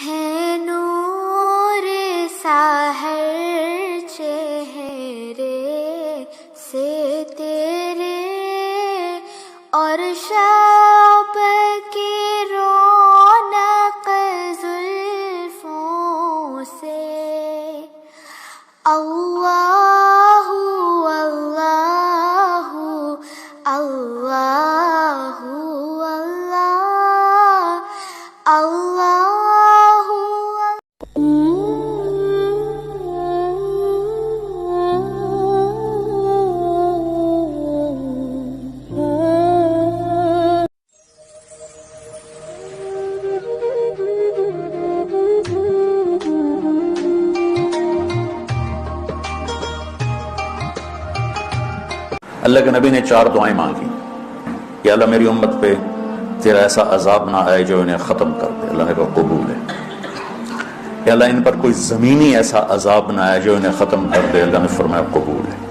ہے نور سحر چہرے سے تیرے اور شب کی رونق زلفوں سے اللہ اللہ اللہ اللہ اللہ اللہ کے نبی نے 4 دعائیں مانگی کہ اللہ میری امت پہ تیرا ایسا عذاب نہ آئے جو انہیں ختم کر دے. اللہ نے کہا قبول ہے. کہ اللہ ان پر کوئی زمینی ایسا عذاب نہ آئے جو انہیں ختم کر دے. اللہ نے فرمایا قبول ہے.